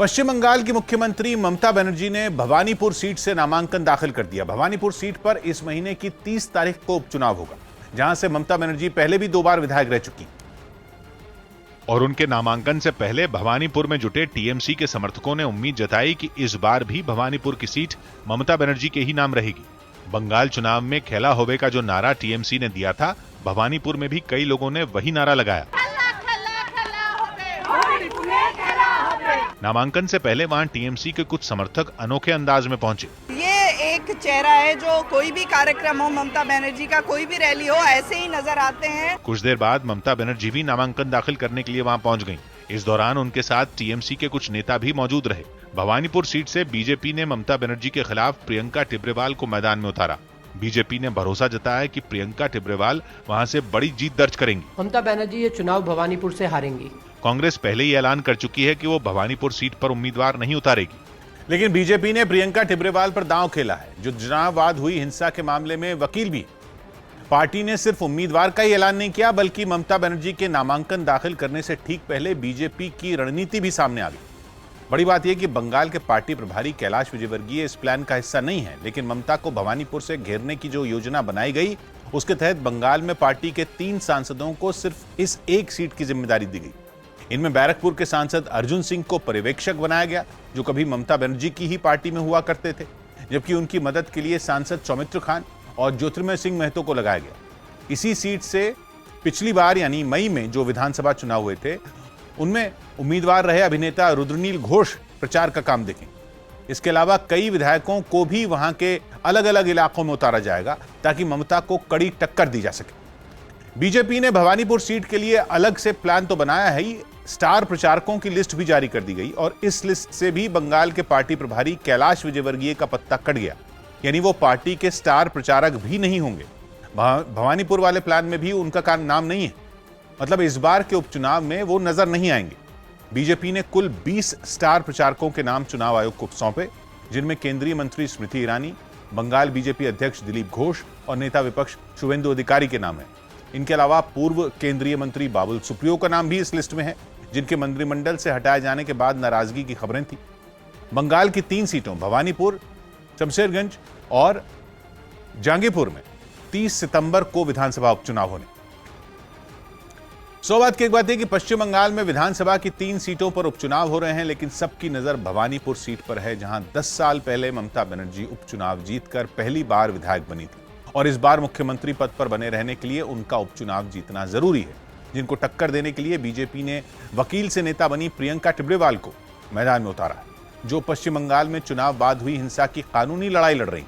पश्चिम बंगाल की मुख्यमंत्री ममता बनर्जी ने भवानीपुर सीट से नामांकन दाखिल कर दिया। भवानीपुर सीट पर इस महीने की 30 तारीख को उपचुनाव होगा, जहां से ममता बनर्जी पहले भी 2 बार विधायक रह चुकी और उनके नामांकन से पहले भवानीपुर में जुटे टीएमसी के समर्थकों ने उम्मीद जताई कि इस बार भी भवानीपुर की सीट ममता बनर्जी के ही नाम रहेगी। बंगाल चुनाव में खेला होवे का जो नारा टीएमसी ने दिया था, भवानीपुर में भी कई लोगों ने वही नारा लगाया। नामांकन से पहले वहां टीएमसी के कुछ समर्थक अनोखे अंदाज में पहुंचे। ये एक चेहरा है जो कोई भी कार्यक्रम हो, ममता बनर्जी का कोई भी रैली हो, ऐसे ही नजर आते हैं। कुछ देर बाद ममता बनर्जी भी नामांकन दाखिल करने के लिए वहां पहुंच गईं। इस दौरान उनके साथ टीएमसी के कुछ नेता भी मौजूद रहे। भवानीपुर सीट से बीजेपी ने ममता बनर्जी के खिलाफ प्रियंका टिब्रेवाल को मैदान में उतारा। बीजेपी ने भरोसा जताया कि प्रियंका टिब्रेवाल वहां से बड़ी जीत दर्ज करेंगी। ममता बनर्जी ये चुनाव भवानीपुर से हारेंगी। कांग्रेस पहले ही ऐलान कर चुकी है कि वो भवानीपुर सीट पर उम्मीदवार नहीं उतारेगी। लेकिन बीजेपी ने प्रियंका टिब्रेवाल पर दांव खेला है, जो चुनाव बाद हुई हिंसा के मामले में वकील भी। पार्टी ने सिर्फ उम्मीदवार का ही ऐलान नहीं किया, बल्कि ममता बनर्जी के नामांकन दाखिल करने से ठीक पहले बीजेपी की रणनीति भी सामने आ गई। बड़ी बात यह कि बंगाल के पार्टी प्रभारी कैलाश विजयवर्गीय इस प्लान का हिस्सा नहीं है, लेकिन ममता को भवानीपुर से घेरने की जो योजना बनाई गई, उसके तहत बंगाल में पार्टी के 3 सांसदों को सिर्फ इस एक सीट की जिम्मेदारी दी गई। इनमें बैरकपुर के सांसद अर्जुन सिंह को पर्यवेक्षक बनाया गया, जो कभी ममता बनर्जी की ही पार्टी में हुआ करते थे, जबकि उनकी मदद के लिए सांसद सौमित्र खान और ज्योतिर्मय सिंह महतो को लगाया गया। इसी सीट से पिछली बार यानी मई में जो विधानसभा चुनाव हुए थे, उनमें उम्मीदवार रहे अभिनेता रुद्रनील घोष प्रचार का काम देखें। इसके अलावा कई विधायकों को भी वहां के अलग अलग इलाकों में उतारा जाएगा, ताकि ममता को कड़ी टक्कर दी जा सके। बीजेपी ने भवानीपुर सीट के लिए अलग से प्लान तो बनाया है ही, स्टार प्रचारकों की लिस्ट भी जारी कर दी गई और इस लिस्ट से भी बंगाल के पार्टी प्रभारी कैलाश विजयवर्गीय का पत्ता कट गया, यानी वो पार्टी के स्टार प्रचारक भी नहीं होंगे। भवानीपुर वाले प्लान में भी उनका नाम नहीं है, मतलब इस बार के उपचुनाव में वो नजर नहीं आएंगे। बीजेपी ने कुल 20 स्टार प्रचारकों के नाम चुनाव आयोग को सौंपे, जिनमें केंद्रीय मंत्री स्मृति ईरानी, बंगाल बीजेपी अध्यक्ष दिलीप घोष और नेता विपक्ष शुवेंदु अधिकारी के नाम है। इनके अलावा पूर्व केंद्रीय मंत्री बाबुल सुप्रियो का नाम भी इस लिस्ट में है, जिनके मंत्रिमंडल से हटाए जाने के बाद नाराजगी की खबरें थी। बंगाल की 3 सीटों भवानीपुर, शमशेरगंज और जहांगीरपुर में 30 सितंबर को विधानसभा उपचुनाव होने। बात की एक बात है कि पश्चिम बंगाल में विधानसभा की 3 सीटों पर उपचुनाव हो रहे हैं, लेकिन सबकी नजर भवानीपुर सीट पर है, जहां 10 साल पहले ममता बनर्जी उपचुनाव जीतकर पहली बार विधायक बनी थी और इस बार मुख्यमंत्री पद पर बने रहने के लिए उनका उपचुनाव जीतना जरूरी है। जिनको टक्कर देने के लिए बीजेपी ने वकील से नेता बनी प्रियंका टिब्रेवाल को मैदान में उतारा है, जो पश्चिम बंगाल में चुनाव बाद हुई हिंसा की कानूनी लड़ाई लड़ रही।